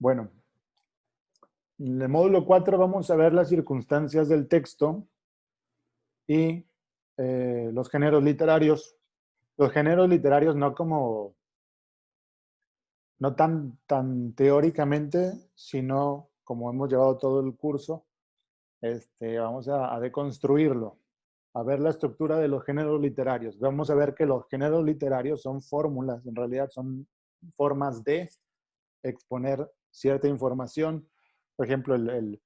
Bueno, en el módulo 4 vamos a ver las circunstancias del texto y los géneros literarios. Los géneros literarios no tan teóricamente, sino como hemos llevado todo el curso, vamos a deconstruirlo, a ver la estructura de los géneros literarios. Vamos a ver que los géneros literarios son fórmulas, en realidad son formas de exponer cierta información. Por ejemplo, el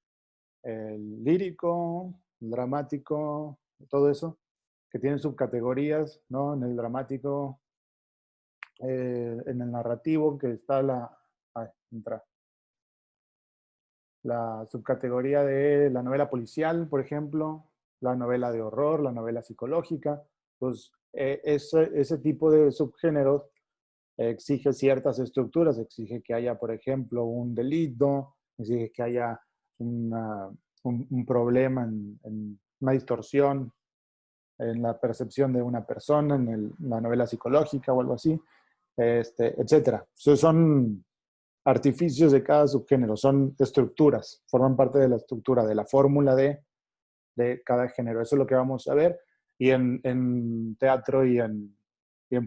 lírico, el dramático, todo eso, que tienen subcategorías, ¿no? En el dramático, en el narrativo, que está la subcategoría de la novela policial, por ejemplo, la novela de horror, la novela psicológica. Pues ese tipo de subgéneros exige ciertas estructuras, exige que haya, por ejemplo, un delito, exige que haya un problema, en una distorsión en la percepción de una persona, en la novela psicológica o algo así, etcétera. Son artificios de cada subgénero, son estructuras, forman parte de la estructura, de la fórmula de cada género. Eso es lo que vamos a ver. Y en teatro y en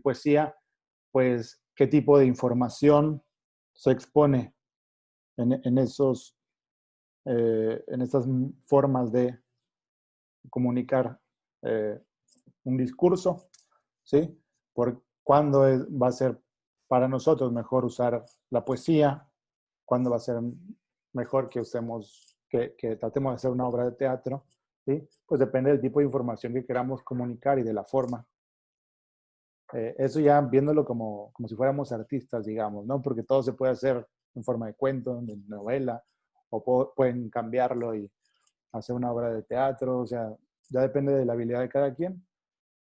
poesía, pues, qué tipo de información se expone en estas formas de comunicar un discurso, ¿sí? Por cuándo va a ser para nosotros mejor usar la poesía, cuándo va a ser mejor que tratemos de hacer una obra de teatro, ¿sí? Pues depende del tipo de información que queramos comunicar y de la forma. Eso ya viéndolo como si fuéramos artistas, digamos, ¿no? Porque todo se puede hacer en forma de cuento, de novela, o pueden cambiarlo y hacer una obra de teatro, o sea, ya depende de la habilidad de cada quien,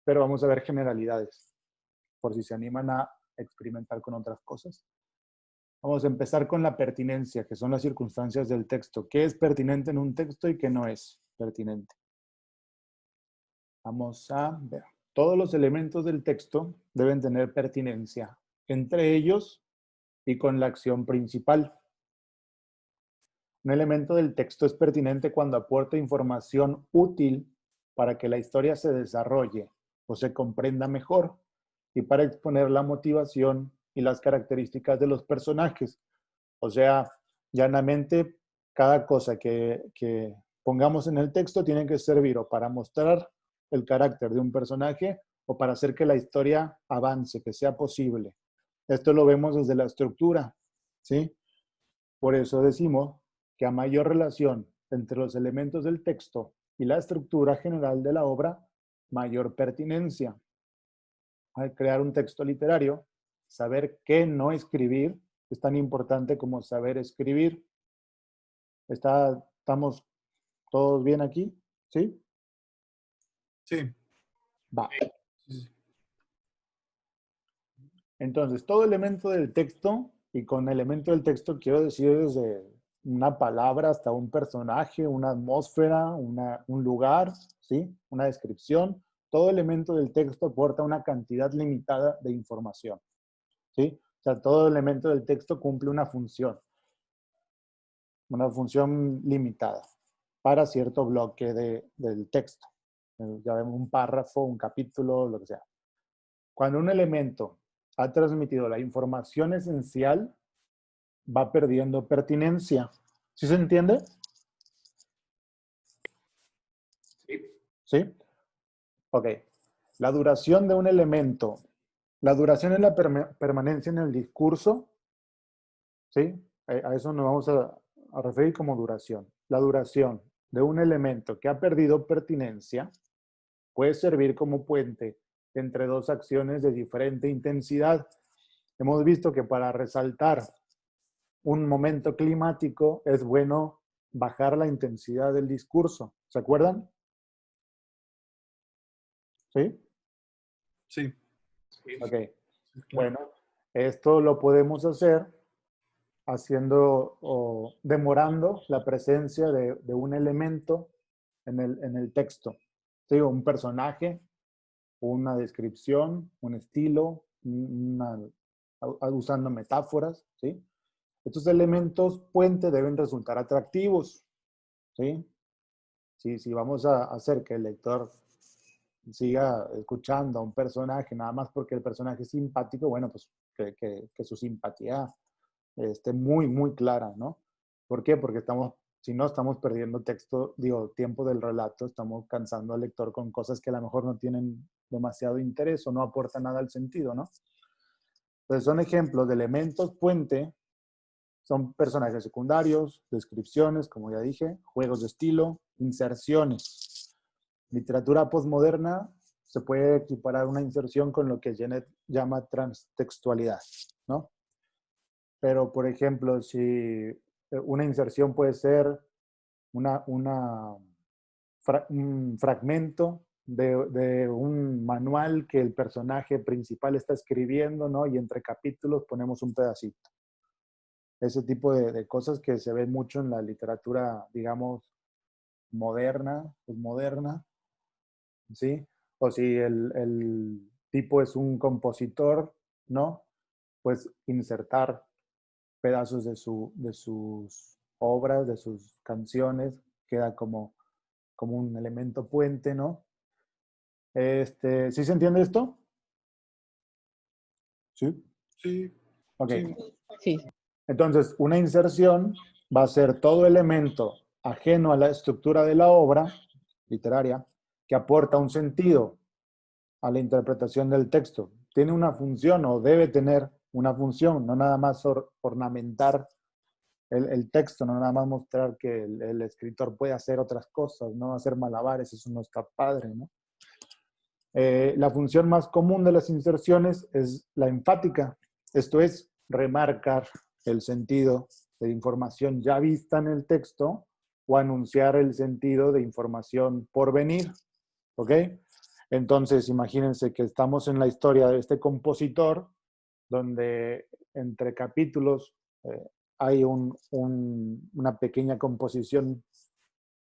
pero vamos a ver generalidades, por si se animan a experimentar con otras cosas. Vamos a empezar con la pertinencia, que son las circunstancias del texto. ¿Qué es pertinente en un texto y qué no es pertinente? Vamos a ver. Todos los elementos del texto deben tener pertinencia entre ellos y con la acción principal. Un elemento del texto es pertinente cuando aporta información útil para que la historia se desarrolle o se comprenda mejor y para exponer la motivación y las características de los personajes. O sea, llanamente, cada cosa que pongamos en el texto tiene que servir o para mostrar el carácter de un personaje o para hacer que la historia avance, que sea posible. Esto lo vemos desde la estructura, ¿sí? Por eso decimos que a mayor relación entre los elementos del texto y la estructura general de la obra, mayor pertinencia. Al crear un texto literario, saber qué no escribir es tan importante como saber escribir. ¿Estamos todos bien aquí? ¿Sí? Sí. Va. Entonces, todo elemento del texto, y con elemento del texto quiero decir desde una palabra hasta un personaje, una atmósfera, un lugar, ¿sí? Una descripción. Todo elemento del texto aporta una cantidad limitada de información, ¿sí? O sea, todo elemento del texto cumple una función limitada para cierto bloque del texto. Ya vemos un párrafo, un capítulo, lo que sea. Cuando un elemento ha transmitido la información esencial, va perdiendo pertinencia. ¿Sí se entiende? ¿Sí? Ok. La duración de un elemento. La duración es la permanencia en el discurso. ¿Sí? A eso nos vamos a referir como duración. La duración de un elemento que ha perdido pertinencia puede servir como puente entre dos acciones de diferente intensidad. Hemos visto que para resaltar un momento climático es bueno bajar la intensidad del discurso. ¿Se acuerdan? ¿Sí? Sí. Ok. Claro. Bueno, esto lo podemos hacer haciendo o demorando la presencia de un elemento en el texto. ¿Sí? Un personaje, una descripción, un estilo, usando metáforas, ¿sí? Estos elementos puente deben resultar atractivos, ¿sí? Si vamos a hacer que el lector siga escuchando a un personaje nada más porque el personaje es simpático, bueno, pues que su simpatía esté muy, muy clara, ¿no? ¿Por qué? Porque si no, estamos perdiendo tiempo del relato, estamos cansando al lector con cosas que a lo mejor no tienen demasiado interés o no aportan nada al sentido, ¿no? Entonces son ejemplos de elementos puente, son personajes secundarios, descripciones, como ya dije, juegos de estilo, inserciones. Literatura postmoderna se puede equiparar una inserción con lo que Janet llama transtextualidad, ¿no? Pero, por ejemplo, si una inserción puede ser un fragmento de un manual que el personaje principal está escribiendo, ¿no? Y entre capítulos ponemos un pedacito. Ese tipo de cosas que se ven mucho en la literatura, digamos, moderna, postmoderna, ¿sí? O si el tipo es un compositor, ¿no? Pues insertar pedazos de sus obras, de sus canciones, queda como un elemento puente, ¿no? ¿Sí se entiende esto? Sí. Sí, Ok. sí. Sí, Entonces, una inserción va a ser todo elemento ajeno a la estructura de la obra literaria que aporta un sentido a la interpretación del texto. Tiene una función o debe tener una función, no nada más ornamentar el texto, no nada más mostrar que el escritor puede hacer otras cosas, no hacer malabares, eso no está padre, ¿no? La función más común de las inserciones es la enfática, esto es remarcar el sentido de información ya vista en el texto o anunciar el sentido de información por venir, ¿ok? Entonces, imagínense que estamos en la historia de este compositor, donde entre capítulos hay una pequeña composición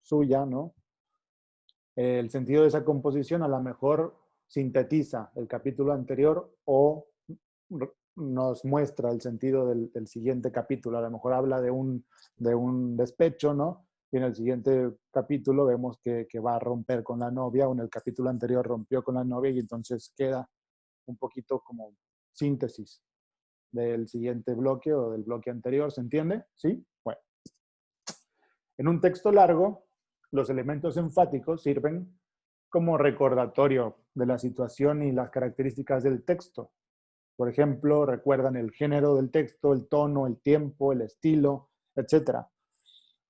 suya, ¿no? El sentido de esa composición a lo mejor sintetiza el capítulo anterior o nos muestra el sentido del siguiente capítulo. A lo mejor habla de un despecho, ¿no? Y en el siguiente capítulo vemos que va a romper con la novia, o en el capítulo anterior rompió con la novia y entonces queda un poquito como síntesis del siguiente bloque o del bloque anterior, ¿se entiende? ¿Sí? Bueno. En un texto largo, los elementos enfáticos sirven como recordatorio de la situación y las características del texto. Por ejemplo, recuerdan el género del texto, el tono, el tiempo, el estilo, etc.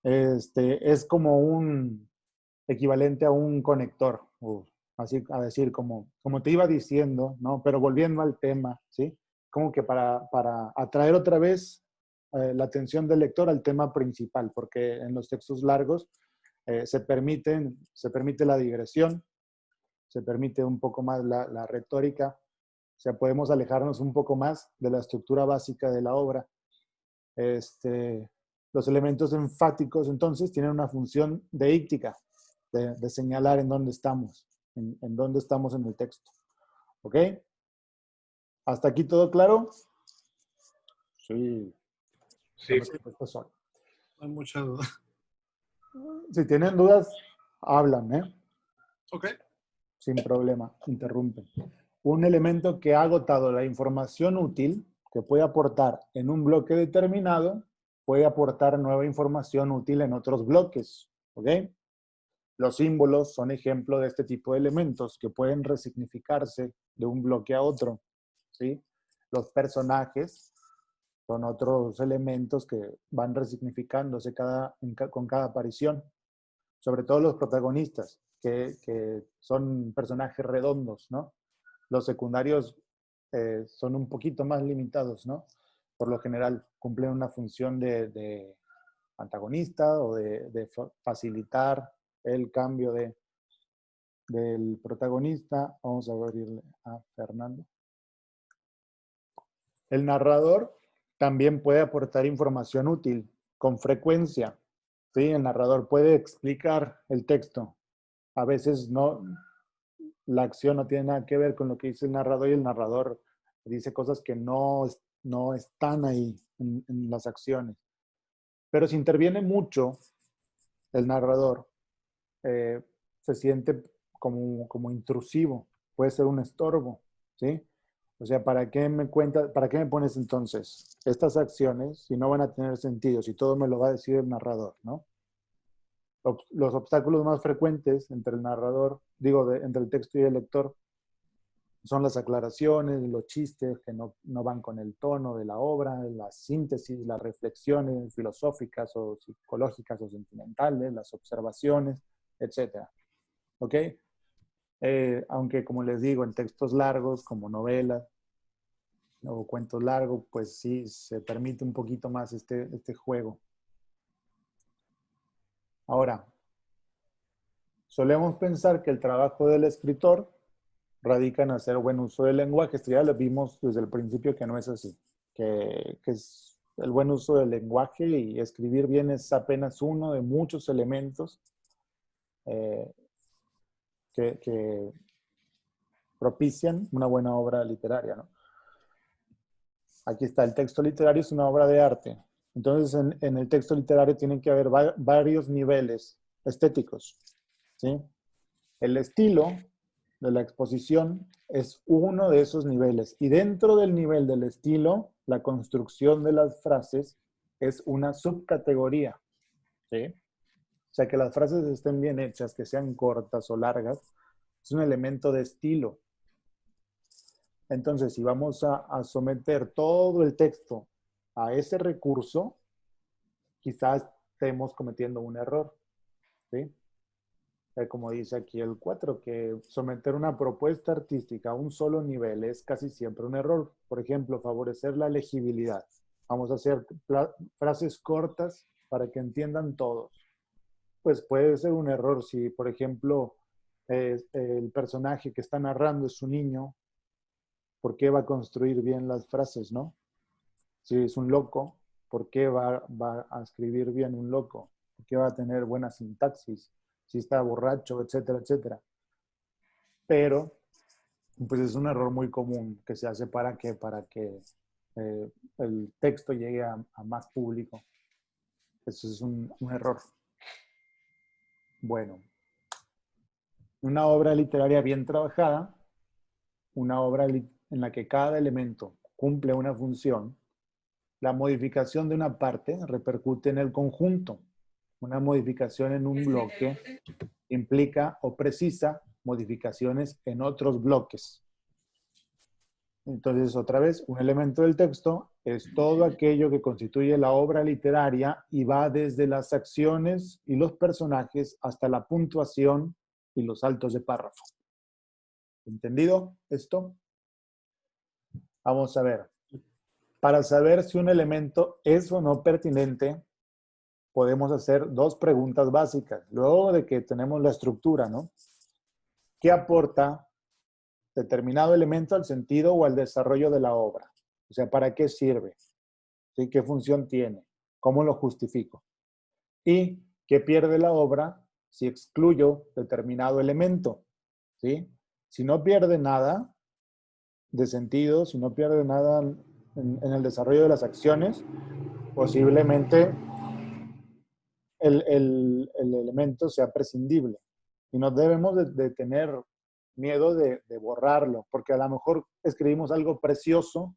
Es como un equivalente a un conector, o así a decir, como te iba diciendo, ¿no? Pero volviendo al tema, ¿sí? Como que para atraer otra vez la atención del lector al tema principal, porque en los textos largos se permite la digresión, se permite un poco más la retórica, o sea, podemos alejarnos un poco más de la estructura básica de la obra. Los elementos enfáticos, entonces, tienen una función deíctica, de señalar en dónde estamos, en dónde estamos en el texto. ¿Ok? ¿Hasta aquí todo claro? Sí. Sí. Solo. Hay mucha duda. Si tienen dudas, hablan, ¿eh? Ok. Sin problema, interrumpen. Un elemento que ha agotado la información útil que puede aportar en un bloque determinado, puede aportar nueva información útil en otros bloques. ¿Ok? Los símbolos son ejemplo de este tipo de elementos que pueden resignificarse de un bloque a otro. ¿Sí? Los personajes son otros elementos que van resignificándose con cada aparición. Sobre todo los protagonistas, que son personajes redondos, ¿no? Los secundarios son un poquito más limitados, ¿no? Por lo general cumplen una función de antagonista o de facilitar el cambio del protagonista. Vamos a abrirle a Fernando. El narrador también puede aportar información útil con frecuencia. ¿Sí? El narrador puede explicar el texto. A veces no, la acción no tiene nada que ver con lo que dice el narrador y el narrador dice cosas que no no están ahí en las acciones. Pero si interviene mucho el narrador, se siente como intrusivo, puede ser un estorbo, ¿sí? O sea, ¿para qué me pones entonces estas acciones si no van a tener sentido, si todo me lo va a decir el narrador, ¿no? Los obstáculos más frecuentes entre el narrador, entre el texto y el lector, son las aclaraciones, los chistes que no van con el tono de la obra, la síntesis, las reflexiones filosóficas o psicológicas o sentimentales, las observaciones, etcétera. ¿Ok? Aunque, como les digo, en textos largos, como novelas o cuentos largos, pues sí, se permite un poquito más este juego. Ahora, solemos pensar que el trabajo del escritor radica en hacer buen uso del lenguaje. Esto ya lo vimos desde el principio que no es así, que es el buen uso del lenguaje y escribir bien es apenas uno de muchos elementos eh, que propician una buena obra literaria, ¿no? Aquí está, el texto literario es una obra de arte. Entonces, en el texto literario tienen que haber varios niveles estéticos, ¿sí? El estilo de la exposición es uno de esos niveles. Y dentro del nivel del estilo, la construcción de las frases es una subcategoría, ¿sí? O sea, que las frases estén bien hechas, que sean cortas o largas, es un elemento de estilo. Entonces, si vamos a someter todo el texto a ese recurso, quizás estemos cometiendo un error, ¿sí? Como dice aquí el 4, que someter una propuesta artística a un solo nivel es casi siempre un error. Por ejemplo, favorecer la legibilidad. Vamos a hacer frases cortas para que entiendan todos. Pues puede ser un error si, por ejemplo, el personaje que está narrando es un niño. ¿Por qué va a construir bien las frases, no? Si es un loco, ¿por qué va a escribir bien un loco? ¿Por qué va a tener buena sintaxis? Si está borracho, etcétera, etcétera. Pero, pues es un error muy común que se hace para que el texto llegue a más público. Eso es un error. Bueno, una obra literaria bien trabajada, una obra en la que cada elemento cumple una función, la modificación de una parte repercute en el conjunto. Una modificación en un bloque implica o precisa modificaciones en otros bloques. Entonces, otra vez, un elemento del texto es todo aquello que constituye la obra literaria y va desde las acciones y los personajes hasta la puntuación y los saltos de párrafo. ¿Entendido esto? Vamos a ver. Para saber si un elemento es o no pertinente, podemos hacer dos preguntas básicas. Luego de que tenemos la estructura, ¿no? ¿Qué aporta determinado elemento al sentido o al desarrollo de la obra? O sea, ¿para qué sirve? ¿Sí? ¿Qué función tiene? ¿Cómo lo justifico? ¿Y qué pierde la obra si excluyo determinado elemento? ¿Sí? Si no pierde nada de sentido, si no pierde nada en el desarrollo de las acciones, posiblemente el elemento sea prescindible. Y no debemos de tener miedo de borrarlo, porque a lo mejor escribimos algo precioso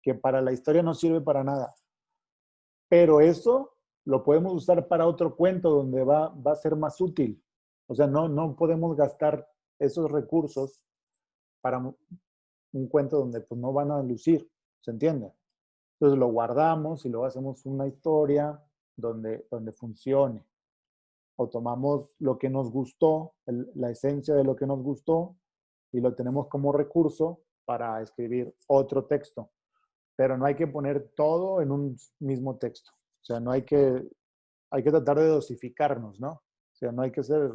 que para la historia no sirve para nada. Pero eso lo podemos usar para otro cuento donde va a ser más útil. O sea, no podemos gastar esos recursos para un cuento donde pues, no van a lucir. ¿Se entiende? Entonces lo guardamos y luego hacemos una historia donde funcione. O tomamos lo que nos gustó, la esencia de lo que nos gustó, y lo tenemos como recurso para escribir otro texto. Pero no hay que poner todo en un mismo texto. O sea, hay que tratar de dosificarnos, ¿no? O sea, no hay que ser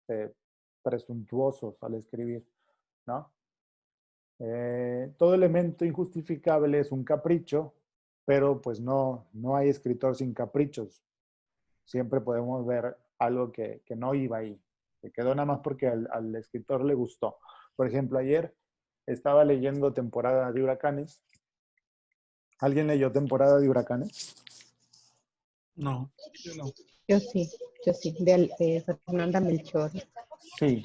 eh, presuntuosos al escribir, ¿no? Todo elemento injustificable es un capricho, pero pues no hay escritor sin caprichos. Siempre podemos ver algo que no iba ahí, que quedó nada más porque al escritor le gustó. Por ejemplo, ayer estaba leyendo Temporada de Huracanes ¿Alguien leyó Temporada de Huracanes? No, yo no. Yo sí, de Fernanda Melchor. Sí.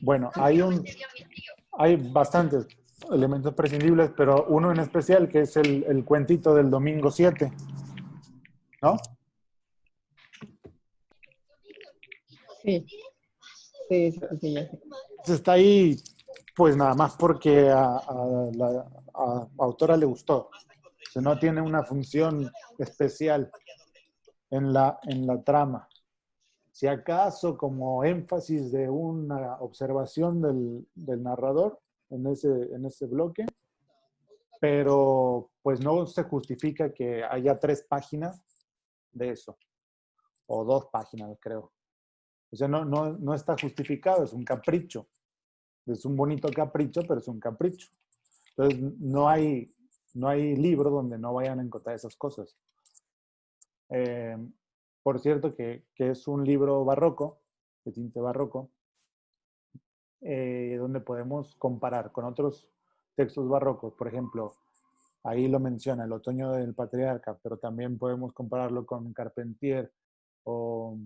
Bueno, hay bastantes elementos prescindibles, pero uno en especial que es el cuentito del domingo 7, ¿no? Sí, sí, sí, sí, ya sé. Está ahí, pues nada más porque a la autora le gustó. O sea, no tiene una función especial en la trama. Si acaso como énfasis de una observación del narrador en ese bloque, pero pues no se justifica que haya 3 páginas de eso, o 2 páginas, creo. O sea, no está justificado, es un capricho. Es un bonito capricho, pero es un capricho. Entonces, no hay libro donde no vayan a encontrar esas cosas. Eh, por cierto, que es un libro barroco, de tinte barroco, donde podemos comparar con otros textos barrocos. Por ejemplo, ahí lo menciona, El otoño del patriarca, pero también podemos compararlo con Carpentier o,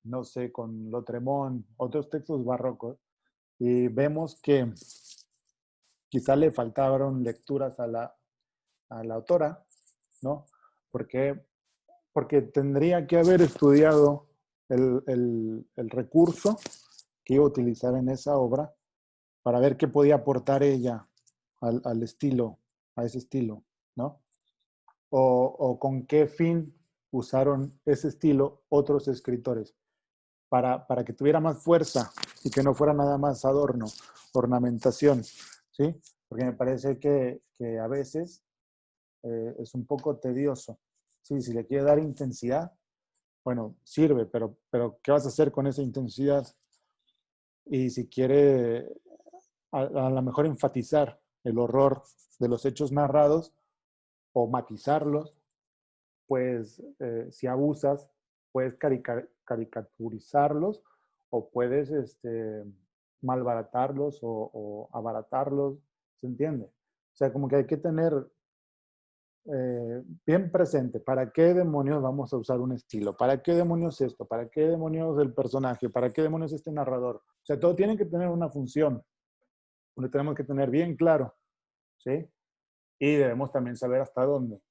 no sé, con Lautréamont, otros textos barrocos, y vemos que quizá le faltaron lecturas a la autora, ¿no? Porque, porque tendría que haber estudiado el recurso que iba a utilizar en esa obra para ver qué podía aportar ella al estilo, a ese estilo, ¿no? O con qué fin usaron ese estilo otros escritores, para que tuviera más fuerza y que no fuera nada más adorno, ornamentación, ¿sí? Porque me parece que a veces es un poco tedioso. Sí, si le quiere dar intensidad, bueno, sirve, pero ¿qué vas a hacer con esa intensidad? Y si quiere a lo mejor enfatizar el horror de los hechos narrados o matizarlos, pues si abusas, puedes caricaturizarlos o puedes malbaratarlos o abaratarlos, ¿se entiende? O sea, como que hay que tener bien presente, ¿para qué demonios vamos a usar un estilo? ¿Para qué demonios esto? ¿Para qué demonios el personaje? ¿Para qué demonios este narrador? O sea, todo tiene que tener una función, lo tenemos que tener bien claro, ¿sí? Y debemos también saber hasta dónde.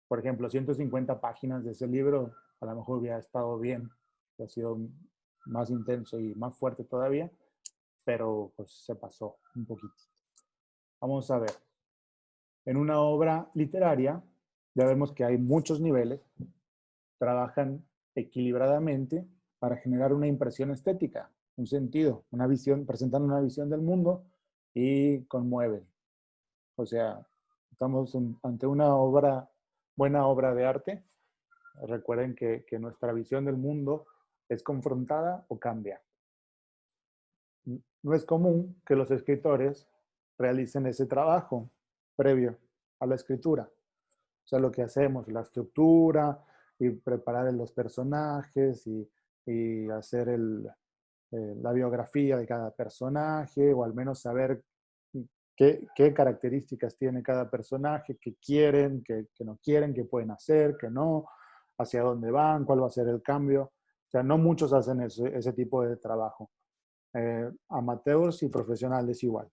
Por ejemplo, 150 páginas de ese libro, a lo mejor hubiera estado bien, ha sido más intenso y más fuerte todavía, pero pues se pasó un poquito. Vamos a ver. En una obra literaria, ya vemos que hay muchos niveles, trabajan equilibradamente para generar una impresión estética, un sentido, una visión, presentan una visión del mundo y conmueven. O sea, estamos ante una obra, buena obra de arte. Recuerden que nuestra visión del mundo es confrontada o cambia. No es común que los escritores realicen ese trabajo previo a la escritura. O sea, lo que hacemos, la estructura y preparar los personajes y hacer la biografía de cada personaje, o al menos saber qué características tiene cada personaje, qué quieren, qué no quieren, qué pueden hacer, qué no, hacia dónde van, cuál va a ser el cambio. O sea, no muchos hacen ese tipo de trabajo. Amateurs y profesionales igual.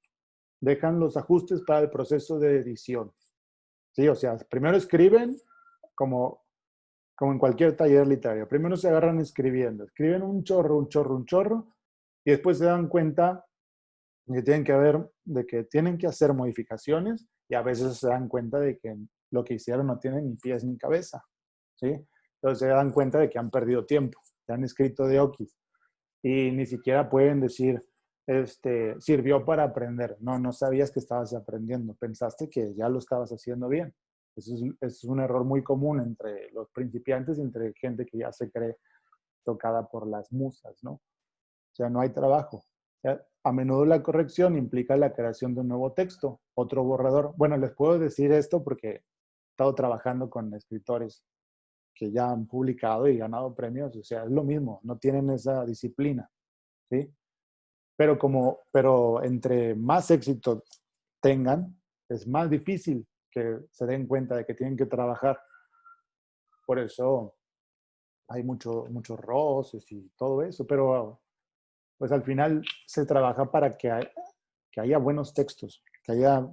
Dejan los ajustes para el proceso de edición. Sí, o sea, primero escriben como, como en cualquier taller literario. Primero se agarran escribiendo. Escriben un chorro, un chorro, un chorro, y después se dan cuenta de que tienen que hacer modificaciones, y a veces se dan cuenta de que lo que hicieron no tiene ni pies ni cabeza, ¿sí? Entonces se dan cuenta de que han perdido tiempo, que han escrito de okis, y ni siquiera pueden decir, sirvió para aprender. No, no sabías que estabas aprendiendo, pensaste que ya lo estabas haciendo bien. Es un error muy común entre los principiantes y entre gente que ya se cree tocada por las musas, ¿no? O sea, no hay trabajo. O sea, a menudo la corrección implica la creación de un nuevo texto, otro borrador. Bueno, les puedo decir esto porque he estado trabajando con escritores que ya han publicado y ganado premios. O sea, es lo mismo, no tienen esa disciplina, ¿sí? Pero entre más éxito tengan, es más difícil que se den cuenta de que tienen que trabajar. Por eso hay muchos roces y todo eso, pero pues al final se trabaja para que haya buenos textos, que haya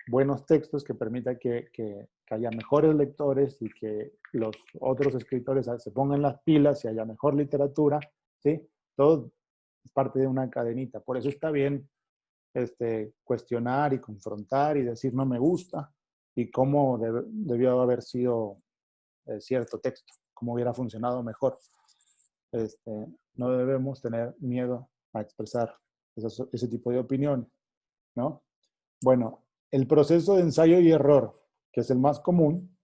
buenos textos que permita que haya mejores lectores y que los otros escritores se pongan las pilas y haya mejor literatura, ¿sí? Todo es parte de una cadenita. Por eso está bien cuestionar y confrontar y decir no me gusta y cómo debió haber sido cierto texto, cómo hubiera funcionado mejor. No debemos tener miedo a expresar ese tipo de opinión, ¿no? Bueno, el proceso de ensayo y error, que es el más común,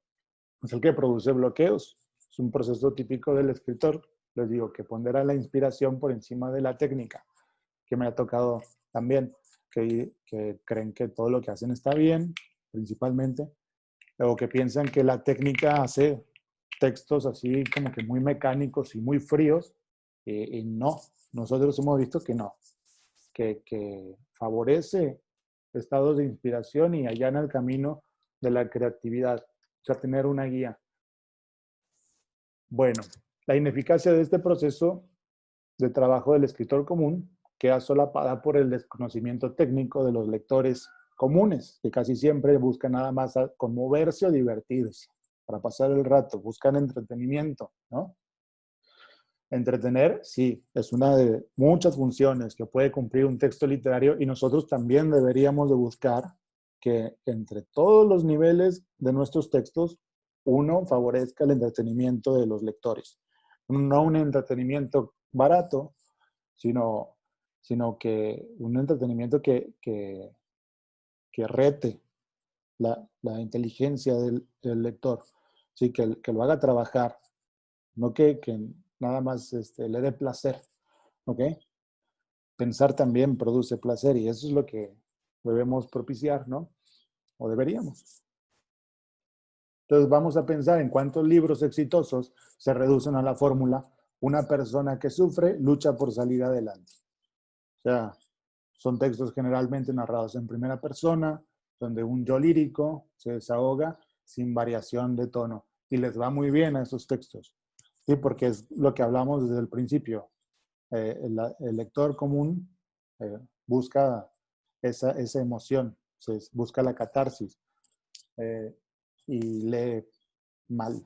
es el que produce bloqueos. Es un proceso típico del escritor. Les digo que pondera la inspiración por encima de la técnica, que me ha tocado también, que creen que todo lo que hacen está bien, principalmente, o que piensan que la técnica hace textos así como que muy mecánicos y muy fríos, y no, nosotros hemos visto que no, que favorece estados de inspiración y allana el camino de la creatividad, o sea, tener una guía. Bueno, la ineficacia de este proceso de trabajo del escritor común queda solapada por el desconocimiento técnico de los lectores comunes, que casi siempre buscan nada más conmoverse o divertirse, para pasar el rato, buscan entretenimiento, ¿no? Entretener, sí, es una de muchas funciones que puede cumplir un texto literario y nosotros también deberíamos de buscar que entre todos los niveles de nuestros textos, uno favorezca el entretenimiento de los lectores. No un entretenimiento barato, sino que un entretenimiento que rete la inteligencia del lector, ¿sí? Que lo haga trabajar, no que nada más le dé placer, ¿ok? Pensar también produce placer y eso es lo que debemos propiciar, ¿no? O deberíamos. Entonces vamos a pensar en cuántos libros exitosos se reducen a la fórmula: una persona que sufre lucha por salir adelante. O sea, son textos generalmente narrados en primera persona, donde un yo lírico se desahoga sin variación de tono. Y les va muy bien a esos textos, ¿sí? Porque es lo que hablamos desde el principio. El lector común busca esa emoción, busca la catarsis eh, y lee mal,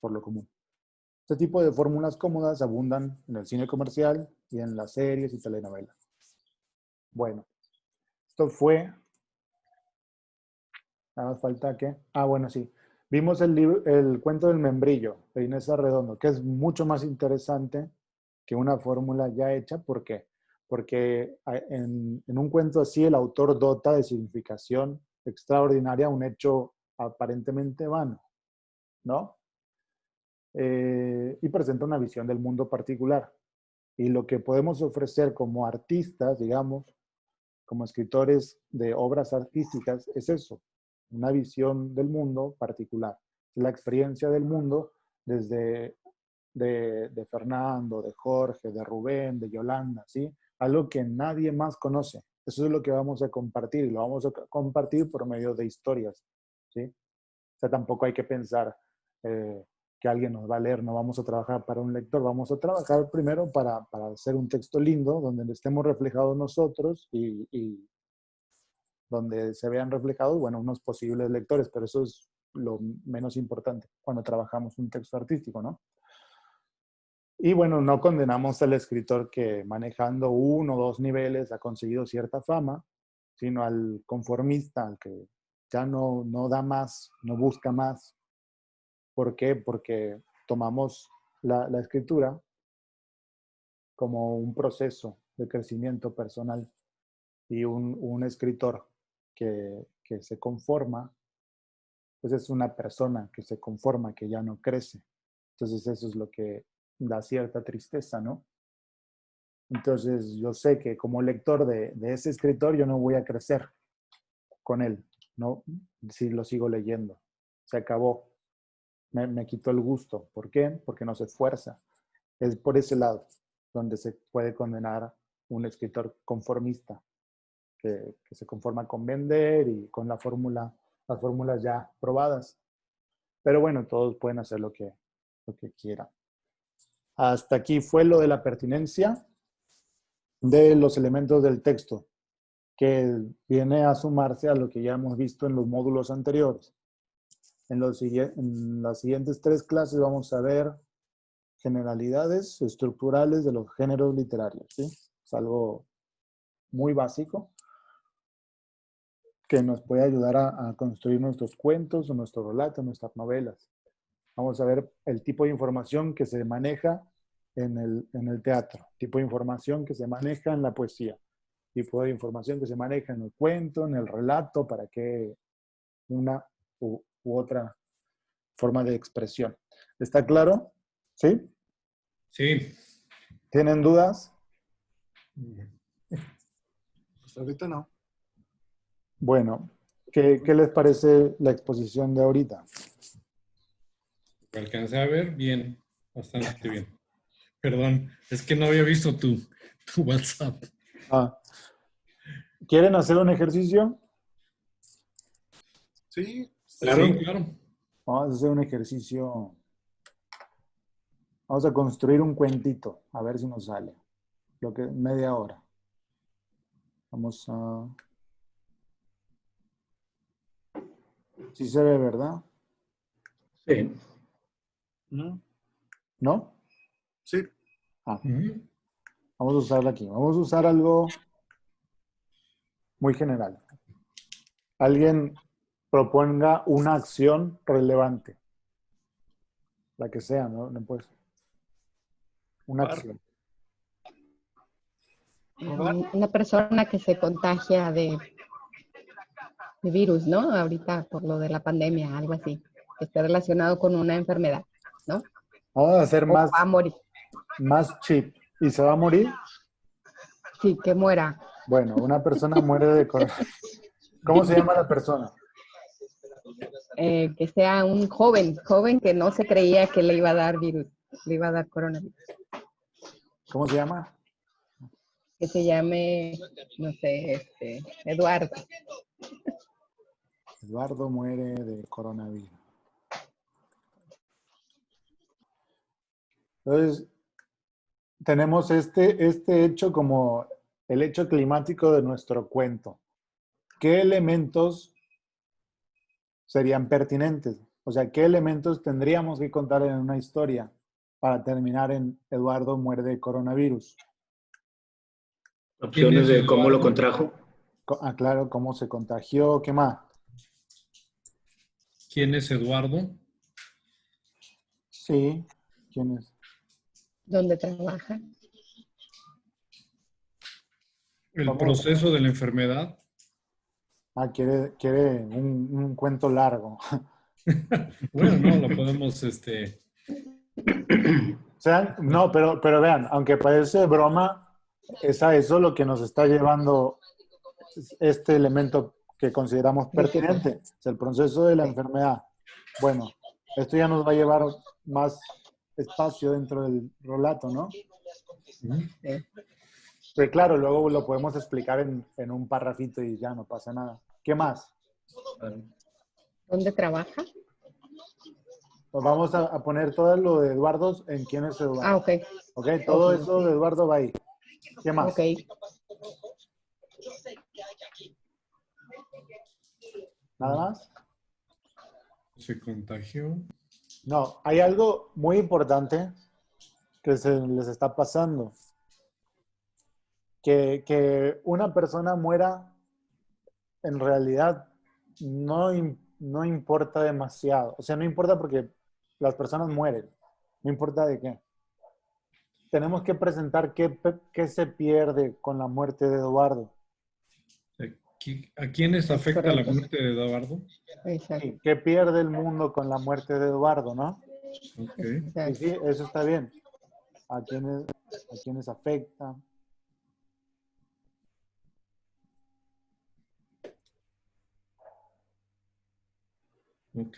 por lo común. Este tipo de fórmulas cómodas abundan en el cine comercial y en las series y telenovelas. Bueno, esto fue, nada más falta que, bueno, sí, vimos el cuento del membrillo de Inés Arredondo, que es mucho más interesante que una fórmula ya hecha. ¿Por qué? Porque en un cuento así el autor dota de significación extraordinaria un hecho aparentemente vano, ¿no? Y presenta una visión del mundo particular. Y lo que podemos ofrecer como artistas, digamos, como escritores de obras artísticas, es eso, una visión del mundo particular, la experiencia del mundo desde de Fernando, de Jorge, de Rubén, de Yolanda, ¿sí? Algo que nadie más conoce. Eso es lo que vamos a compartir y lo vamos a compartir por medio de historias, ¿sí? O sea, tampoco hay que pensar que alguien nos va a leer, no vamos a trabajar para un lector, vamos a trabajar primero para hacer un texto lindo donde estemos reflejados nosotros y donde se vean reflejados, bueno, unos posibles lectores, pero eso es lo menos importante cuando trabajamos un texto artístico, ¿no? Y bueno, no condenamos al escritor que manejando uno o dos niveles ha conseguido cierta fama, sino al conformista, al que ya no da más, no busca más. ¿Por qué? Porque tomamos la escritura como un proceso de crecimiento personal y un escritor que se conforma, pues es una persona que se conforma, que ya no crece. Entonces eso es lo que da cierta tristeza, ¿no? Entonces yo sé que como lector de ese escritor yo no voy a crecer con él, ¿no? Si lo sigo leyendo. Se acabó. Me quitó el gusto. ¿Por qué? Porque no se esfuerza. Es por ese lado donde se puede condenar un escritor conformista, que se conforma con vender y con la fórmula las fórmulas ya probadas. Pero bueno, todos pueden hacer lo que quieran. Hasta aquí fue lo de la pertinencia de los elementos del texto, que viene a sumarse a lo que ya hemos visto en los módulos anteriores. En las siguientes 3 clases vamos a ver generalidades estructurales de los géneros literarios, ¿sí? Es algo muy básico que nos puede ayudar a construir nuestros cuentos o nuestros relatos, nuestras novelas. Vamos a ver el tipo de información que se maneja en el teatro, tipo de información que se maneja en la poesía, tipo de información que se maneja en el cuento, en el relato, para que una u otra forma de expresión. ¿Está claro? ¿Sí? Sí. ¿Tienen dudas? Pues ahorita no. Bueno, ¿qué les parece la exposición de ahorita? Lo alcancé a ver bien, bastante bien. Perdón, es que no había visto tu WhatsApp. ¿Quieren hacer un ejercicio? Sí, Claro. sí, claro. Vamos a hacer un ejercicio. Vamos a construir un cuentito, a ver si nos sale. Media hora. Vamos a... Sí se ve, ¿verdad? Sí. ¿No? ¿No? Sí. Vamos a usarla aquí. Vamos a usar algo muy general. Alguien proponga una acción relevante. La que sea, ¿no? No puede ser. Una acción. Una persona que se contagia de virus, ¿no? Ahorita por lo de la pandemia, algo así, que esté relacionado con una enfermedad, ¿no? Vamos a hacer O va a morir. más chip. ¿Y se va a morir? Sí, que muera. Bueno, una persona muere de coronavirus. ¿Cómo se llama la persona? Que sea un joven que no se creía que le iba a dar virus, le iba a dar coronavirus. ¿Cómo se llama? Que se llame, no sé, Eduardo. Eduardo muere de coronavirus. Entonces, tenemos este hecho como el hecho climático de nuestro cuento. ¿Qué elementos serían pertinentes? O sea, ¿qué elementos tendríamos que contar en una historia para terminar en Eduardo muere de coronavirus? Opciones de cómo lo contrajo. Claro, cómo se contagió, ¿qué más? ¿Quién es Eduardo? Sí, ¿quién es? ¿Dónde trabaja? El proceso de la enfermedad. Quiere un cuento largo. Bueno, no, lo podemos, O sea, no, pero vean, aunque parece broma, es a eso lo que nos está llevando este elemento que consideramos pertinente, es el proceso de la enfermedad. Bueno, esto ya nos va a llevar más espacio dentro del relato, ¿no? Sí. Pero claro, luego lo podemos explicar en un parrafito y ya no pasa nada. ¿Qué más? ¿Dónde trabaja? Pues vamos a poner todo lo de Eduardo en quién es Eduardo. Ah, ok. Ok, todo Ok, eso de Eduardo va ahí. ¿Qué más? Ok. ¿Nada más? Se contagió. No, hay algo muy importante que se les está pasando. Que una persona muera en realidad no importa demasiado. O sea, no importa porque las personas mueren. No importa de qué. Tenemos que presentar qué se pierde con la muerte de Eduardo. ¿A quiénes afecta la Correcto. muerte de Eduardo? Exacto. ¿Qué pierde el mundo con la muerte de Eduardo, no? Ok. Y sí, eso está bien. ¿A quiénes afecta? Ok.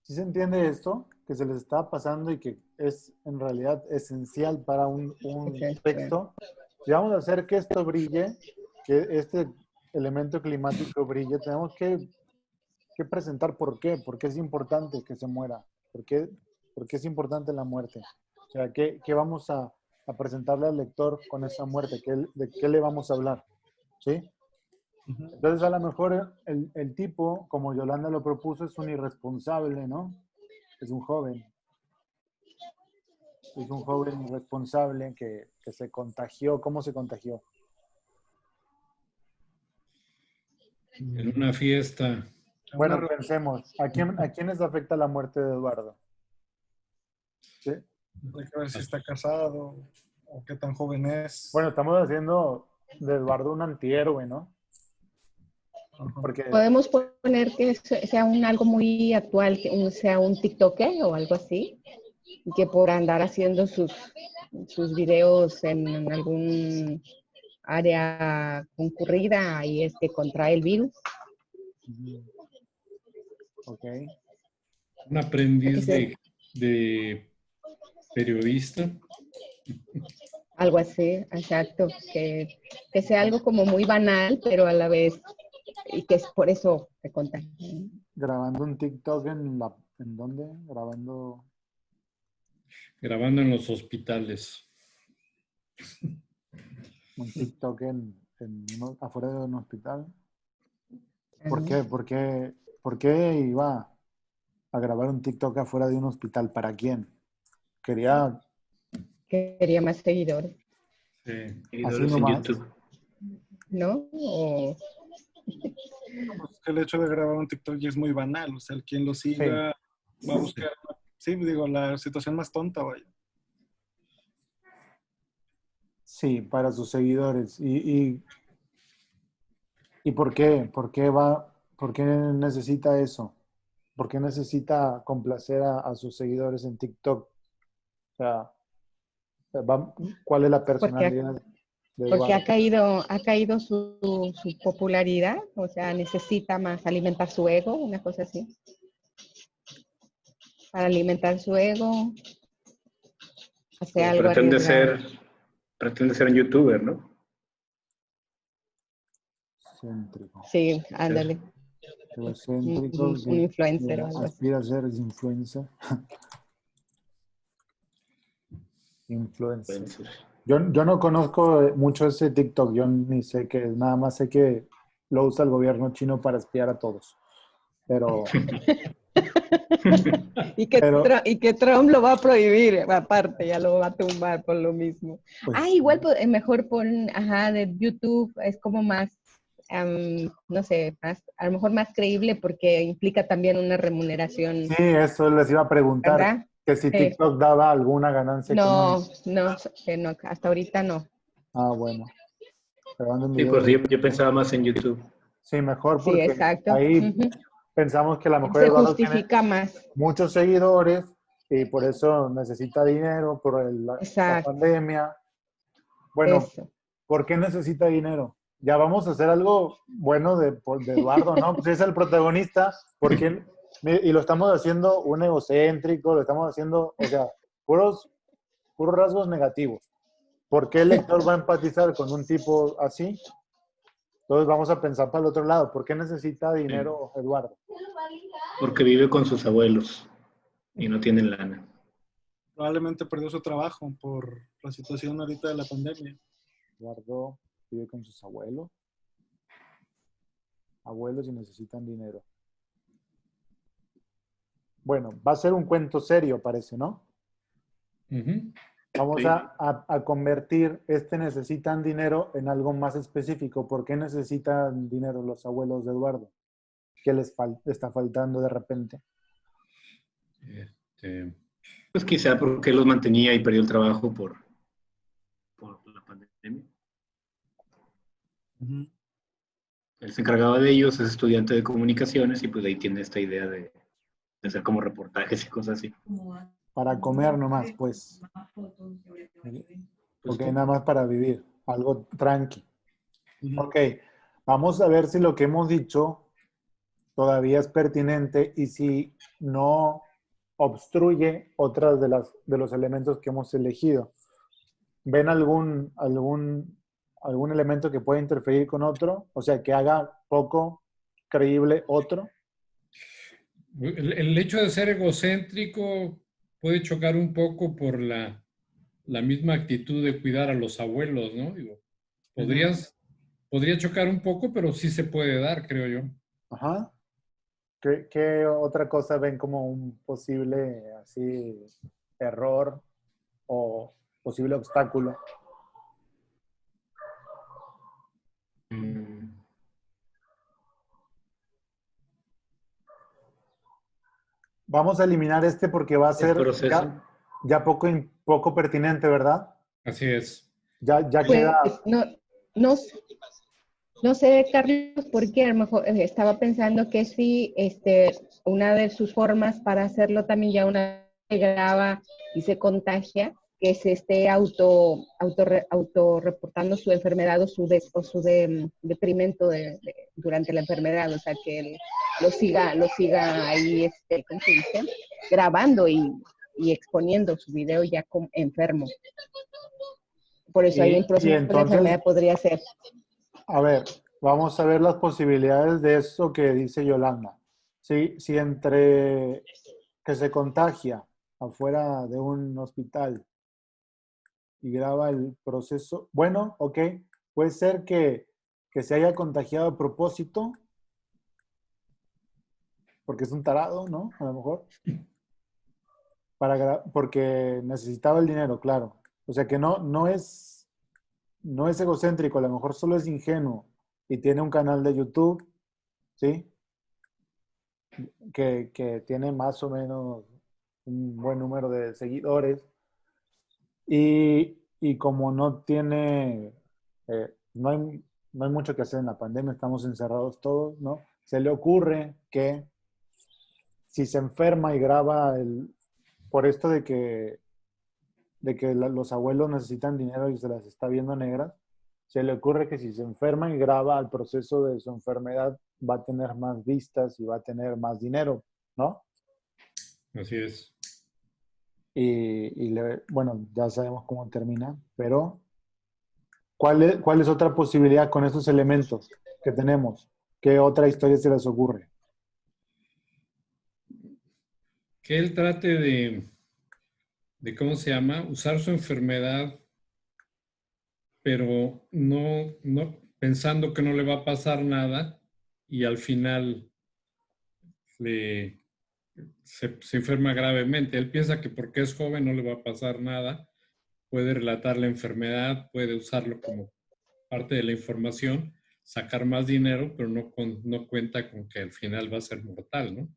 ¿Sí se entiende esto? Que se les está pasando y que es en realidad esencial para un texto. Si vamos a hacer que esto brille, que este elemento climático brille, tenemos que que presentar por qué. ¿Por qué es importante que se muera? ¿Por qué es importante la muerte? O sea, ¿qué vamos a presentarle al lector con esa muerte? ¿De qué le vamos a hablar? ¿Sí? Ujú. Entonces, a lo mejor el tipo, como Yolanda lo propuso, es un irresponsable, ¿no? Es un joven. Es un joven irresponsable que se contagió. ¿Cómo se contagió? En una fiesta. Bueno, Una pensemos, ¿a quiénes afecta la muerte de Eduardo? ¿Sí? Hay que ver si está casado o qué tan joven es. Bueno, estamos haciendo de Eduardo un antihéroe, ¿no? Ajá. Porque Podemos poner que sea algo muy actual, que sea un TikToker o algo así, y que por andar haciendo sus videos en algún área concurrida y es que contrae el virus. ok, Un aprendiz Porque de periodista. algo así, exacto, que sea algo como muy banal, pero a la vez, y que es por eso se contagia. grabando un TikTok ¿en dónde? Grabando en los hospitales. Un TikTok afuera de un hospital. ¿Por qué? ¿Por qué iba a grabar un TikTok afuera de un hospital? ¿Para quién? Quería Quería más seguidores, Sí. así Seguidores en nomás. YouTube. ¿no? O Pues que el hecho de grabar un TikTok ya es muy banal. O sea, el quien lo siga va a buscar, sí, digo, la situación más tonta, vaya. Sí, para sus seguidores. ¿Y por qué? ¿Por qué necesita eso? ¿Por qué necesita complacer a sus seguidores en TikTok? O sea, ¿cuál es la porque, personalidad de porque Eduardo? ha caído su popularidad, o sea, necesita más alimentar su ego, una cosa así. Para alimentar su ego, hace Pero algo arriesgado. pretende ser un youtuber, ¿no? Céntrico. Sí, ándale, Egocéntrico un que influencer o algo así. aspira a ser influencer. Influencer. Influencer. Yo no conozco mucho ese TikTok, yo ni sé qué es, nada más sé que lo usa el gobierno chino para espiar a todos. Pero, pero Y que Trump lo va a prohibir, aparte, ya lo va a tumbar por lo mismo. pues, Igual mejor pon, de YouTube, es como más, no sé, a lo mejor más creíble porque implica también una remuneración, sí, eso les iba a preguntar, ¿verdad? que si TikTok daba alguna ganancia No, económica. no, no, hasta ahorita no. Ah, bueno, grabando un Sí, video pues de... yo pensaba más en YouTube. Sí, mejor Sí, porque exacto. ahí pensamos que a lo mejor Se Eduardo tiene justifica más. muchos seguidores y por eso necesita dinero por la Exacto, pandemia. Bueno, eso. ¿por qué necesita dinero? Ya vamos a hacer algo bueno de Eduardo, ¿no? Pues es el protagonista, porque y lo estamos haciendo un egocéntrico, lo estamos haciendo, o sea, puros rasgos negativos. ¿Por qué el lector va a empatizar con un tipo así? Entonces vamos a pensar para el otro lado. ¿Por qué necesita dinero Eduardo? Porque vive con sus abuelos y no tienen lana. Probablemente perdió su trabajo por la situación ahorita de la pandemia. Eduardo vive con sus abuelos. Abuelos y necesitan dinero. Bueno, va a ser un cuento serio, parece, ¿no? Ujú. Vamos Sí. a convertir necesitan dinero en algo más específico. ¿Por qué necesitan dinero los abuelos de Eduardo? ¿Qué les está faltando de repente? Este, Pues quizá porque los mantenía y perdió el trabajo por la pandemia. Ujú. Él se encargaba de ellos, es estudiante de comunicaciones y pues de ahí tiene esta idea de hacer como reportajes y cosas así. Para comer nomás, pues. Pues Ok, sí. nada más para vivir. Algo tranqui. Ujú. Ok, vamos a ver si lo que hemos dicho todavía es pertinente y si no obstruye otras de los elementos que hemos elegido. ¿Ven algún elemento que pueda interferir con otro? O sea, que haga poco creíble otro. El hecho de ser egocéntrico puede chocar un poco por la misma actitud de cuidar a los abuelos, ¿no? Digo, podría chocar un poco, pero sí se puede dar, creo yo. Ajá. ¿Qué otra cosa ven como un posible así error o posible obstáculo? Mm, Vamos a eliminar este porque va a El ser proceso. ya poco pertinente, ¿verdad? Así es. Ya Pues queda. no, no sé, Carlos, porque a lo mejor estaba pensando que sí, una de sus formas para hacerlo también ya una vez que graba y se contagia, que se esté auto reportando su enfermedad o su deprimento durante la enfermedad, o sea, que él lo siga ahí, ¿cómo se dice? Grabando y exponiendo su video ya como enfermo. Por eso ahí el Y proceso de la entonces, enfermedad podría ser. a ver, vamos a ver las posibilidades de eso que dice Yolanda. Si entre que se contagia afuera de un hospital y graba el proceso, bueno, ok, puede ser que se haya contagiado a propósito, porque es un tarado, ¿no? A lo mejor, porque necesitaba el dinero, claro. O sea que no es egocéntrico, a lo mejor solo es ingenuo y tiene un canal de YouTube, ¿sí? Que tiene más o menos un buen número de seguidores y como no tiene, no hay mucho que hacer en la pandemia, estamos encerrados todos, ¿no? Se le ocurre que si se enferma y graba por esto de que los abuelos necesitan dinero y se las está viendo negras, se le ocurre que si se enferma y graba el proceso de su enfermedad, va a tener más vistas y va a tener más dinero, ¿no? Así es. Bueno, ya sabemos cómo termina, pero ¿cuál es otra posibilidad con estos elementos que tenemos? ¿Qué otra historia se les ocurre? Que él trate ¿cómo se llama? Usar su enfermedad, pero no pensando que no le va a pasar nada y al final le, se enferma gravemente. Él piensa que porque es joven no le va a pasar nada, puede relatar la enfermedad, puede usarlo como parte de la información, sacar más dinero, pero no cuenta con que al final va a ser mortal, ¿no?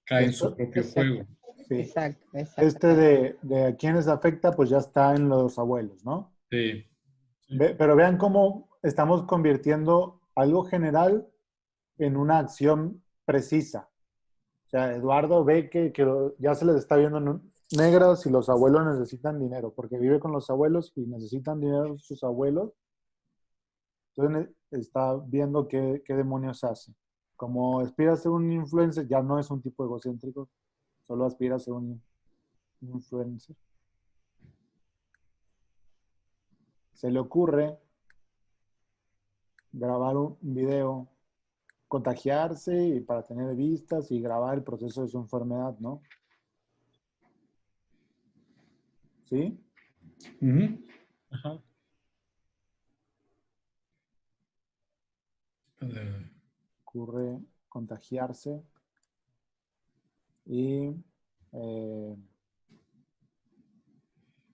Cae en su propio Exacto, juego. Sí. exacto. De a quienes afecta, pues ya está en los abuelos, ¿no? Sí, Pero vean cómo estamos convirtiendo algo general en una acción precisa. O sea, Eduardo ve que ya se les está viendo negros y los abuelos necesitan dinero, porque vive con los abuelos y necesitan dinero sus abuelos. Entonces está viendo qué demonios hace. Como aspira a ser un influencer, ya no es un tipo egocéntrico, solo aspira a ser un influencer. Se le ocurre grabar un video, contagiarse y para tener vistas y grabar el proceso de su enfermedad, ¿no? ¿Sí? Ujú. Ajá. Ocurre contagiarse y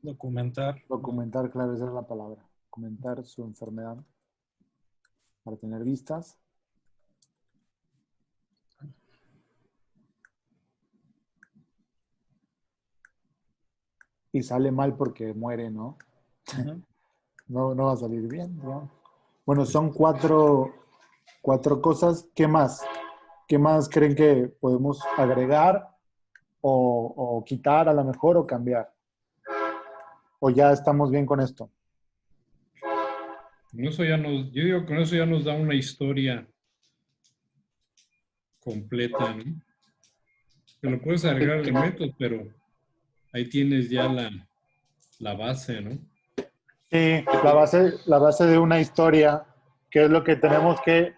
Documentar. documentar, claro, esa es la palabra. Documentar su enfermedad para tener vistas. Y sale mal porque muere, ¿no? Ajá. No va a salir bien, ¿no? Bueno, son cuatro cosas. ¿Qué más? ¿Qué más creen que podemos agregar o quitar a lo mejor o cambiar? ¿O ya estamos bien con esto? Yo digo que con eso ya nos da una historia completa, ¿no? Te lo puedes agregar elementos, pero ahí tienes ya la base, ¿no? Sí, la base de una historia, que es lo que tenemos que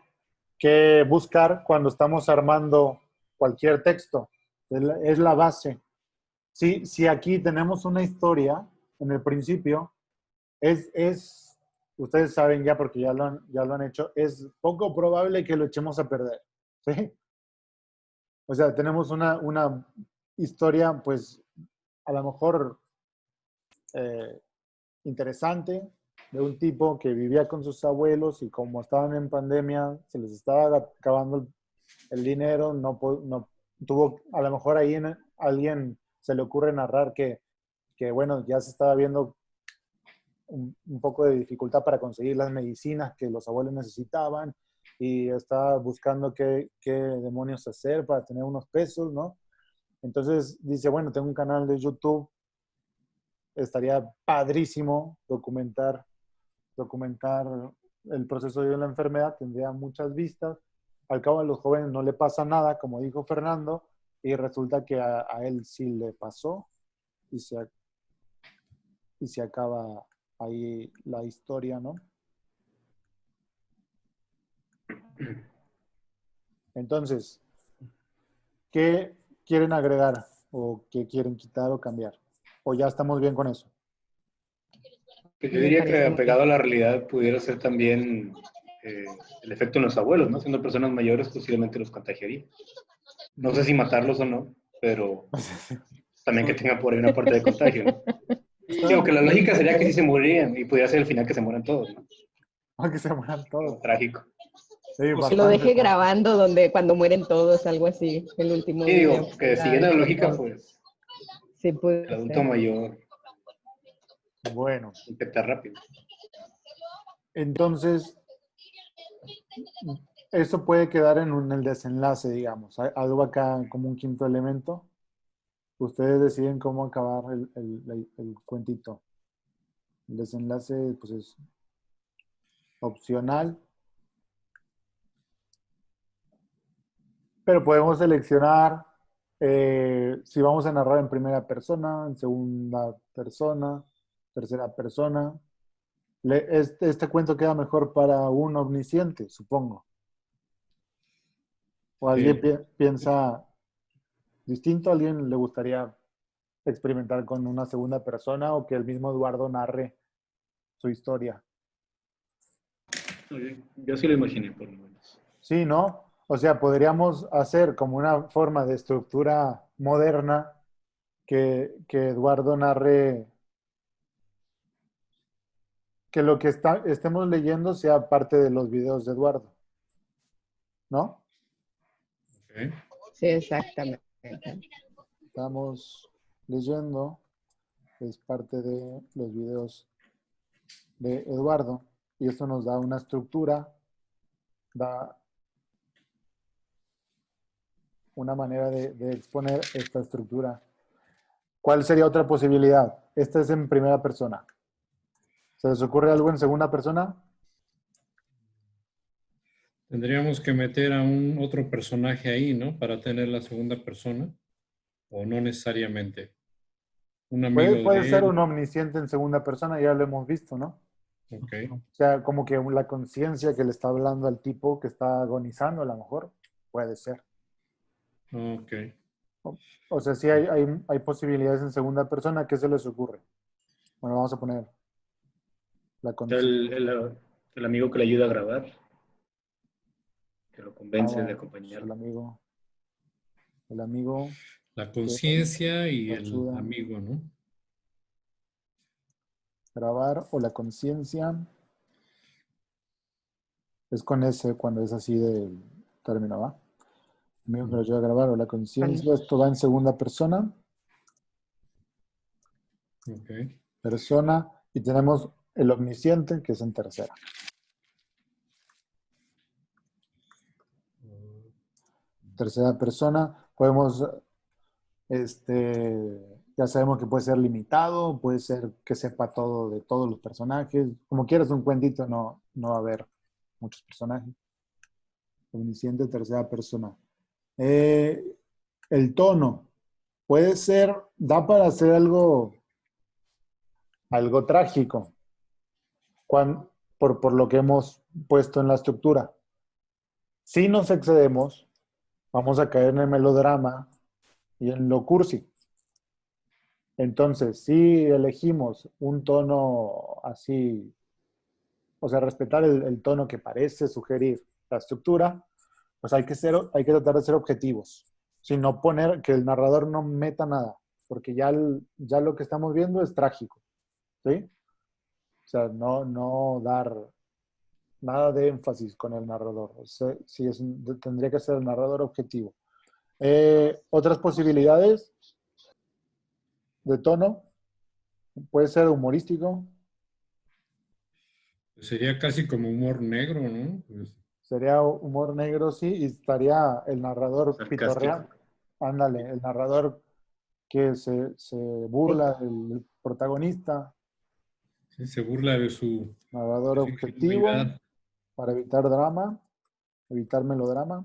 buscar cuando estamos armando cualquier texto. Es la base. Si aquí tenemos una historia en el principio, ustedes saben ya porque ya lo han hecho, es poco probable que lo echemos a perder. ¿Sí? O sea, tenemos una historia, pues, a lo mejor interesante, de un tipo que vivía con sus abuelos y como estaban en pandemia, se les estaba acabando el dinero, no tuvo, a lo mejor ahí alguien se le ocurre narrar que, bueno, ya se estaba viendo un poco de dificultad para conseguir las medicinas que los abuelos necesitaban y estaba buscando qué demonios hacer para tener unos pesos, ¿no? Entonces dice, bueno, tengo un canal de YouTube, estaría padrísimo documentar el proceso de la enfermedad, tendría muchas vistas. Al cabo a los jóvenes no le pasa nada, como dijo Fernando, y resulta que a él sí le pasó y se acaba ahí la historia, ¿no? Entonces, ¿qué quieren agregar o qué quieren quitar o cambiar? ¿O ya estamos bien con eso? Yo Me diría que parece muy apegado bien. a la realidad pudiera ser también el efecto en los abuelos, ¿no? Siendo personas mayores, posiblemente los contagiaría. No sé si matarlos o no, pero también que tengan por ahí una parte de contagio, ¿no? Digo que la lógica sería que sí se morirían y pudiera ser el final que se mueran todos, ¿no? Que se mueran Algo todos. trágico. Sí, O Que lo bastante. deje grabando cuando mueren todos, algo así, el último Sí, video. digo, que siguiendo la lógica, pues Sí, puede el adulto ser. mayor Bueno, infecta rápido. entonces, eso puede quedar en el desenlace, digamos. Algo acá como un quinto elemento. Ustedes deciden cómo acabar el cuentito. El desenlace, pues es opcional, pero podemos seleccionar si vamos a narrar en primera persona, en segunda persona, tercera persona. Este cuento queda mejor para un omnisciente, supongo. O alguien Sí. piensa distinto, a alguien le gustaría experimentar con una segunda persona o que el mismo Eduardo narre su historia. Yo sí lo imaginé, por lo menos. Sí, ¿no? O sea, podríamos hacer como una forma de estructura moderna que Eduardo narre, que lo que estemos leyendo sea parte de los videos de Eduardo, ¿no? Ok. Sí, exactamente. Estamos leyendo, es parte de los videos de Eduardo y esto nos da una estructura, da una manera de exponer esta estructura. ¿Cuál sería otra posibilidad? Esta es en primera persona. ¿Se les ocurre algo en segunda persona? Tendríamos que meter a un otro personaje ahí, ¿no? Para tener la segunda persona. O no necesariamente. Un amigo Puede de ser un él. omnisciente en segunda persona, ya lo hemos visto, ¿no? Ok. O sea, como que la conciencia que le está hablando al tipo que está agonizando, a lo mejor, puede ser. Ok. O sea, sí hay posibilidades en segunda persona. ¿Qué se les ocurre? Bueno, vamos a poner la conciencia. El amigo que le ayuda a grabar, que lo convence de El acompañarlo. amigo, el amigo La que conciencia y lo el ayuda a amigo, ¿no? grabar o la conciencia. Es con ese cuando es así de término, ¿va? Amigo que lo ayuda a grabar o la conciencia. Esto va en segunda persona. Ok. Persona. Y tenemos el omnisciente, que es en tercera. Tercera persona. Podemos, ya sabemos que puede ser limitado, puede ser que sepa todo de todos los personajes. Como quieras un cuentito, no va a haber muchos personajes. Omnisciente, tercera persona. El tono. Puede ser, da para hacer algo trágico, por lo que hemos puesto en la estructura. Si nos excedemos, vamos a caer en el melodrama y en lo cursi. Entonces, si elegimos un tono así, o sea, respetar el tono que parece sugerir la estructura, pues hay que tratar de ser objetivos, sin no poner que el narrador no meta nada, porque ya lo que estamos viendo es trágico, ¿sí? O sea, no dar nada de énfasis con el narrador. O sea, tendría que ser el narrador objetivo. Otras posibilidades de tono, puede ser humorístico, Sería casi como humor negro, ¿no? Pues, sería humor negro, sí, y estaría el narrador Sarcástico. pitorreando. Ándale, el narrador que se burla del protagonista, sí, se burla narrador de su objetivo ingenuidad. para evitar drama, evitar melodrama.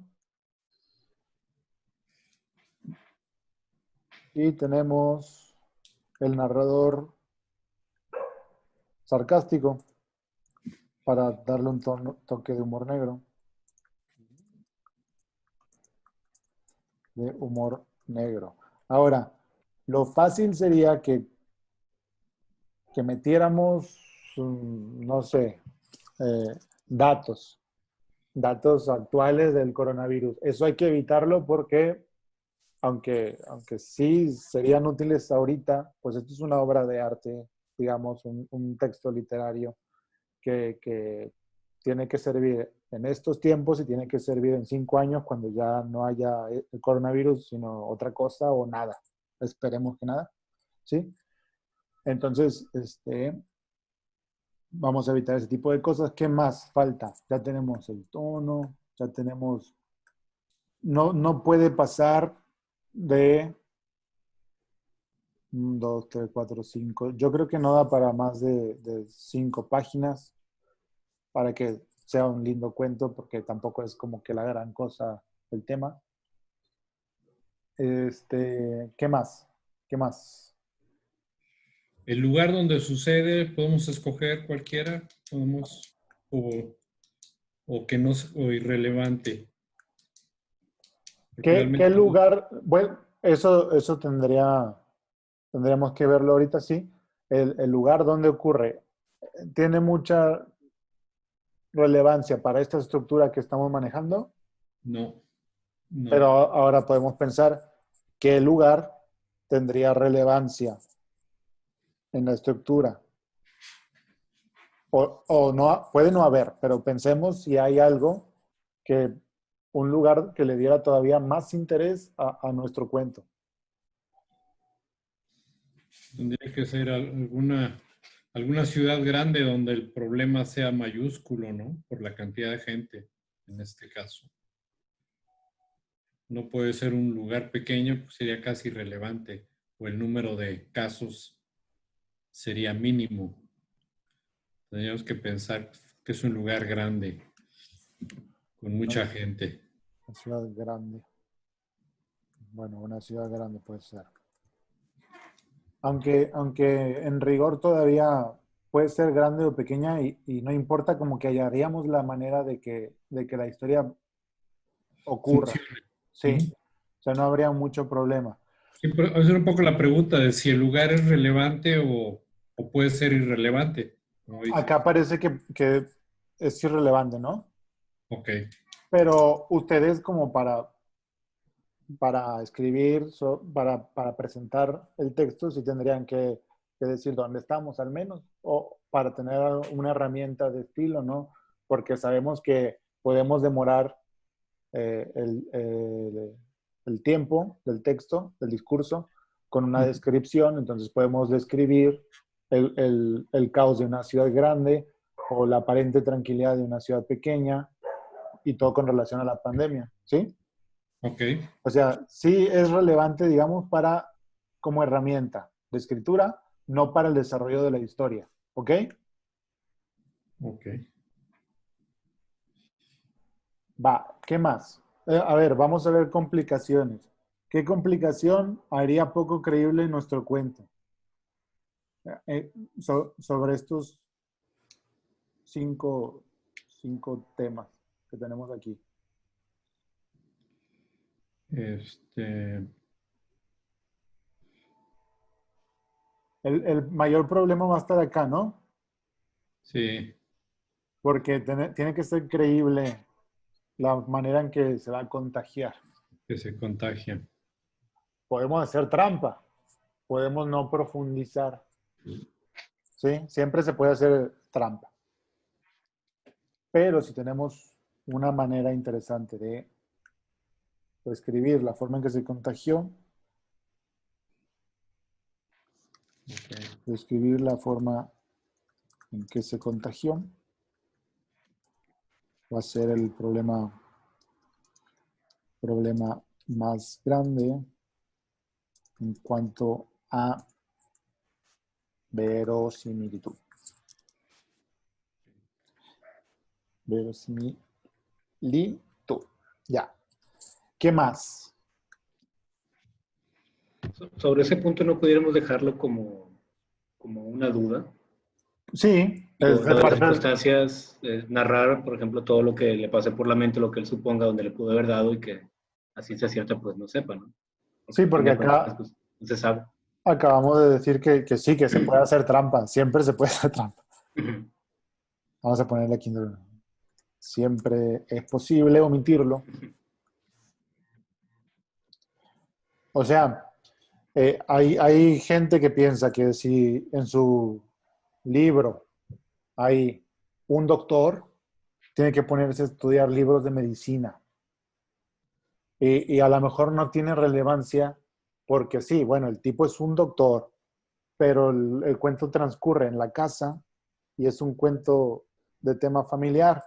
Y tenemos el narrador sarcástico para darle un toque de humor negro. De humor negro. Ahora, lo fácil sería que metiéramos, no sé, datos, datos actuales del coronavirus. Eso hay que evitarlo porque, aunque sí serían útiles ahorita, pues esto es una obra de arte, digamos, un texto literario que tiene que servir en estos tiempos y tiene que servir en 5 años cuando ya no haya el coronavirus, sino otra cosa o nada. Esperemos que nada, ¿sí? Entonces, vamos a evitar ese tipo de cosas. ¿Qué más falta? Ya tenemos el tono, ya tenemos... No puede pasar de 2, 3, 4, 5. Yo creo que no da para más de 5 páginas para que sea un lindo cuento, porque tampoco es como que la gran cosa el tema. ¿Qué más? ¿Qué más? El lugar donde sucede, podemos escoger cualquiera, podemos, o, o que no, o irrelevante. Porque ¿Qué realmente lugar? Bueno, eso tendríamos que verlo ahorita, sí. El lugar donde ocurre tiene mucha relevancia para esta estructura que estamos manejando, no, pero no. ahora podemos pensar qué lugar tendría relevancia en la estructura. O no, puede no haber, pero pensemos si hay algo que, un lugar que le diera todavía más interés a nuestro cuento. Tendría que ser alguna ciudad grande donde el problema sea mayúsculo, ¿no? Por la cantidad de gente, en este caso. No puede ser un lugar pequeño, pues sería casi irrelevante, o el número de casos sería mínimo. Tendríamos que pensar que es un lugar grande, con mucha gente. Una ciudad grande. Bueno, una ciudad grande puede ser. Aunque en rigor todavía puede ser grande o pequeña y no importa, como que hallaríamos la manera de que la historia ocurra. Funciona. Sí, o sea, no habría mucho problema. Sí, pero hacer un poco la pregunta de si el lugar es relevante o puede ser irrelevante, como dices. Acá parece que es irrelevante, ¿no? Ok, Pero ustedes como para escribir, para presentar el texto, sí tendrían que decir dónde estamos al menos, o para tener una herramienta de estilo, ¿no? Porque sabemos que podemos demorar el tiempo del texto, del discurso, con una descripción, entonces podemos describir el caos de una ciudad grande o la aparente tranquilidad de una ciudad pequeña y todo con relación a la pandemia, ¿sí? ok, O sea, sí es relevante, digamos, como herramienta de escritura, no para el desarrollo de la historia, ¿ok? ok. Va, ¿qué más? A ver, vamos a ver complicaciones. ¿Qué complicación haría poco creíble nuestro cuento? Sobre estos cinco, cinco temas que tenemos aquí. Este, El mayor problema va a estar acá, ¿no? sí, Porque tiene que ser creíble la manera en que se va a contagiar. que se contagia. Podemos hacer trampa, podemos no profundizar, ¿sí? Siempre se puede hacer trampa. Pero si tenemos una manera interesante de escribir la forma en que se contagió, Ok. describir la forma en que se contagió, va a ser el problema más grande en cuanto a verosimilitud. Verosimilitud. Ya. ¿Qué más? Sobre ese punto no pudiéramos dejarlo como una duda. Sí, Digo, es de dadas las parte circunstancias, narrar, por ejemplo, todo lo que le pase por la mente, lo que él suponga, donde le pudo haber dado y que así sea cierta, pues no sepa, ¿no? sí, Porque a fin porque de cuentas, acá pues, no se sabe. acabamos de decir que sí, que se puede hacer trampa. Siempre se puede hacer trampa. Ujú. Vamos a ponerle aquí. Siempre es posible omitirlo. O sea, hay gente que piensa que si en su libro hay un doctor, tiene que ponerse a estudiar libros de medicina. Y a lo mejor no tiene relevancia porque sí, bueno, el tipo es un doctor, pero el cuento transcurre en la casa y es un cuento de tema familiar,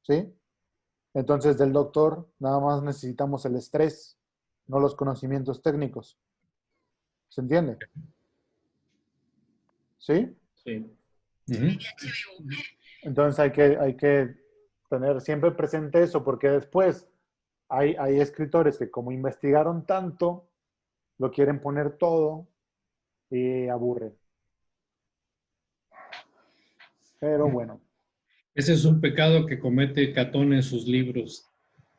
¿sí? Entonces, del doctor nada más necesitamos el estrés, no los conocimientos técnicos. ¿Se entiende? ¿Sí? Sí. Ujú. Entonces hay que tener siempre presente eso, porque después hay escritores que como investigaron tanto, lo quieren poner todo y aburren. Pero bueno, Ese es un pecado que comete Catón en sus libros.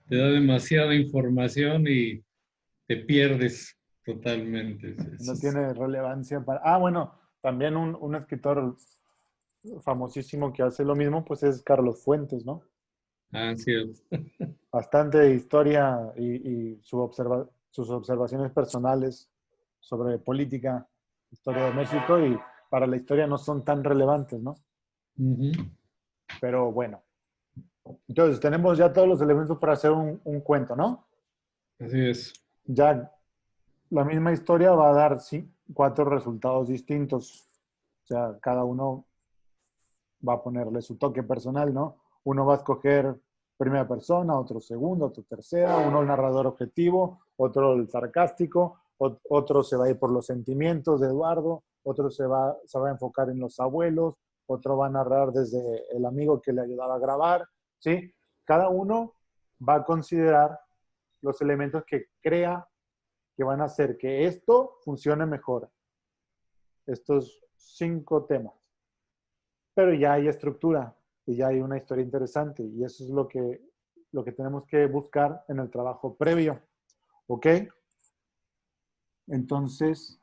Te da demasiada información y te pierdes totalmente. no tiene relevancia para... Ah, bueno, también un escritor famosísimo que hace lo mismo, pues es Carlos Fuentes, ¿no? Ah, cierto. Bastante de historia y sus observaciones personales sobre política, historia de México, y para la historia no son tan relevantes, ¿no? Ujú. Pero bueno, entonces tenemos ya todos los elementos para hacer un cuento, ¿no? Así es. Ya la misma historia va a dar sí, 4 resultados distintos. O sea, cada uno va a ponerle su toque personal, ¿no? Uno va a escoger primera persona, otro segunda, otro tercera, uno el narrador objetivo, otro el sarcástico, otro se va a ir por los sentimientos de Eduardo, otro se va a enfocar en los abuelos, otro va a narrar desde el amigo que le ayudaba a grabar, ¿sí? Cada uno va a considerar los elementos que crea que van a hacer que esto funcione mejor. Estos 5 temas. Pero ya hay estructura y ya hay una historia interesante y eso es lo que tenemos que buscar en el trabajo previo. ¿Ok? Entonces,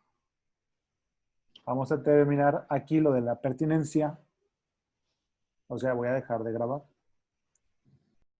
vamos a terminar aquí lo de la pertinencia. O sea, voy a dejar de grabar.